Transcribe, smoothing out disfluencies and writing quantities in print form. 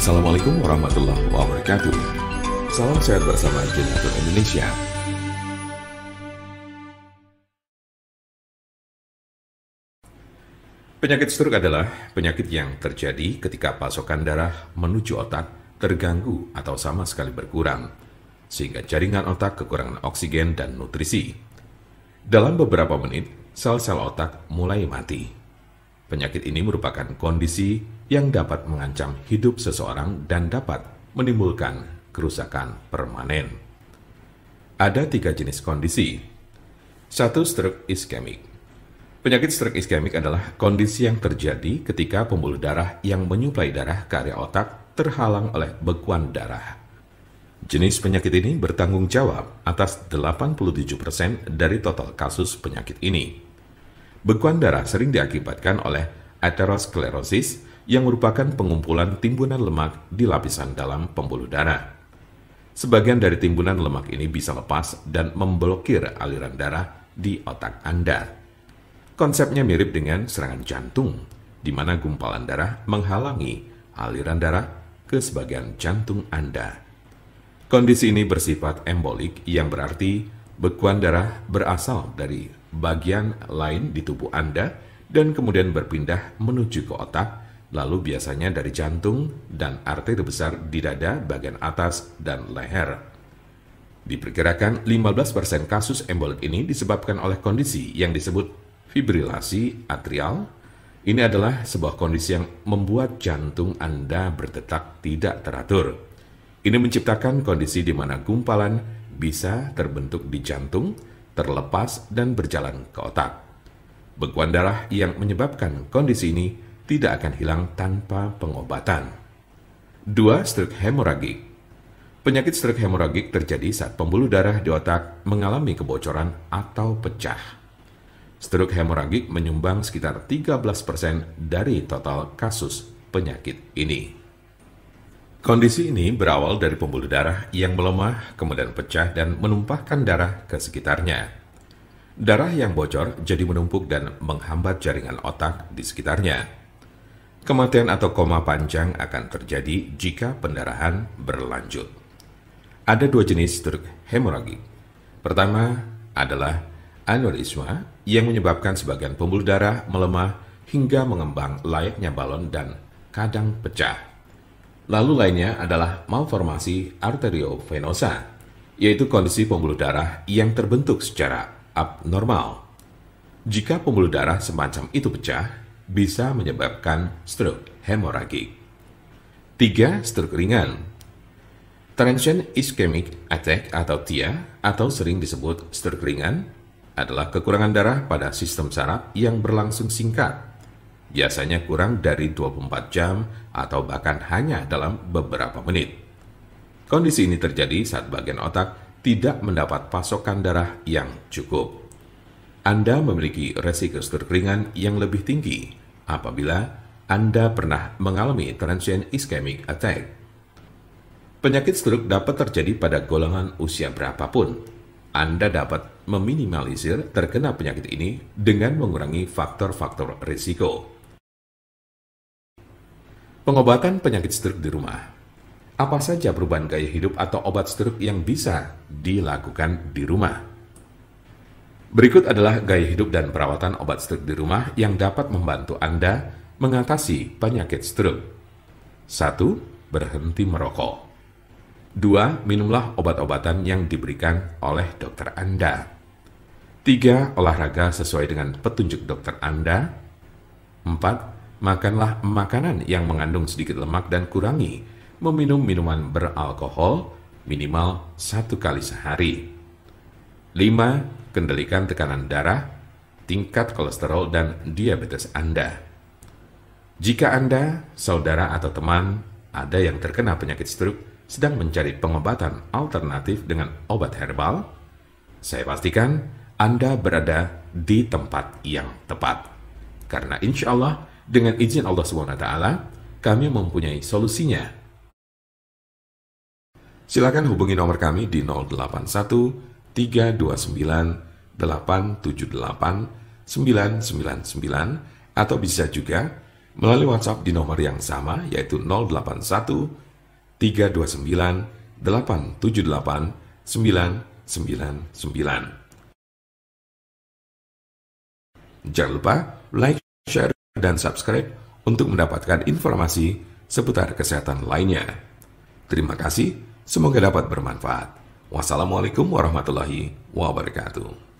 Assalamualaikum warahmatullahi wabarakatuh. Salam sehat bersama Generator Indonesia. Penyakit stroke adalah penyakit yang terjadi ketika pasokan darah menuju otak terganggu atau sama sekali berkurang, sehingga jaringan otak kekurangan oksigen dan nutrisi. Dalam beberapa menit, sel-sel otak mulai mati. Penyakit ini merupakan kondisi yang dapat mengancam hidup seseorang dan dapat menimbulkan kerusakan permanen. Ada 3 jenis kondisi. 1. Stroke iskemik. Penyakit stroke iskemik adalah kondisi yang terjadi ketika pembuluh darah yang menyuplai darah ke area otak terhalang oleh bekuan darah. Jenis penyakit ini bertanggung jawab atas 87% dari total kasus penyakit ini. Bekuan darah sering diakibatkan oleh aterosklerosis yang merupakan pengumpulan timbunan lemak di lapisan dalam pembuluh darah. Sebagian dari timbunan lemak ini bisa lepas dan memblokir aliran darah di otak Anda. Konsepnya mirip dengan serangan jantung, di mana gumpalan darah menghalangi aliran darah ke sebagian jantung Anda. Kondisi ini bersifat embolik, yang berarti bekuan darah berasal dari bagian lain di tubuh Anda dan kemudian berpindah menuju ke otak, lalu biasanya dari jantung dan arteri besar di dada bagian atas dan leher. Diperkirakan 15% kasus embolik ini disebabkan oleh kondisi yang disebut fibrilasi atrial. Ini adalah sebuah kondisi yang membuat jantung Anda berdetak tidak teratur. Ini menciptakan kondisi di mana gumpalan bisa terbentuk di jantung, terlepas dan berjalan ke otak. Bekuan darah yang menyebabkan kondisi ini tidak akan hilang tanpa pengobatan. 2. Stroke hemoragik. Penyakit stroke hemoragik terjadi saat pembuluh darah di otak mengalami kebocoran atau pecah. Stroke hemoragik menyumbang sekitar 13% dari total kasus penyakit ini. Kondisi ini berawal dari pembuluh darah yang melemah, kemudian pecah dan menumpahkan darah ke sekitarnya. Darah yang bocor jadi menumpuk dan menghambat jaringan otak di sekitarnya. Kematian atau koma panjang akan terjadi jika pendarahan berlanjut. Ada 2 jenis stroke hemoragik. Pertama adalah aneurisma yang menyebabkan sebagian pembuluh darah melemah hingga mengembang layaknya balon dan kadang pecah. Lalu lainnya adalah malformasi arteriovenosa, yaitu kondisi pembuluh darah yang terbentuk secara abnormal. Jika pembuluh darah semacam itu pecah, bisa menyebabkan stroke hemoragik. 3. Stroke ringan. Transient ischemic attack atau TIA, atau sering disebut stroke ringan, adalah kekurangan darah pada sistem saraf yang berlangsung singkat, biasanya kurang dari 24 jam atau bahkan hanya dalam beberapa menit. Kondisi ini terjadi saat bagian otak tidak mendapat pasokan darah yang cukup. Anda memiliki resiko stroke ringan yang lebih tinggi apabila Anda pernah mengalami transient ischemic attack. Penyakit stroke dapat terjadi pada golongan usia berapapun. Anda dapat meminimalisir terkena penyakit ini dengan mengurangi faktor-faktor risiko. Pengobatan penyakit stroke di rumah. Apa saja perubahan gaya hidup atau obat stroke yang bisa dilakukan di rumah? Berikut adalah gaya hidup dan perawatan obat stroke di rumah yang dapat membantu Anda mengatasi penyakit stroke. 1. Berhenti merokok. 2. Minumlah obat-obatan yang diberikan oleh dokter Anda. 3. Olahraga sesuai dengan petunjuk dokter Anda. 4. Makanlah makanan yang mengandung sedikit lemak dan kurangi meminum minuman beralkohol minimal 1 kali sehari. 5. Kendalikan tekanan darah, tingkat kolesterol, dan diabetes Anda. Jika Anda, saudara, atau teman ada yang terkena penyakit stroke sedang mencari pengobatan alternatif dengan obat herbal, saya pastikan Anda berada di tempat yang tepat. Karena insya Allah, dengan izin Allah SWT, kami mempunyai solusinya. Silakan hubungi nomor kami di 081 329 878 999 atau bisa juga melalui WhatsApp di nomor yang sama, yaitu 081 329 878 999. Jangan lupa like, share, dan subscribe untuk mendapatkan informasi seputar kesehatan lainnya. Terima kasih, semoga dapat bermanfaat. Wassalamualaikum warahmatullahi wabarakatuh.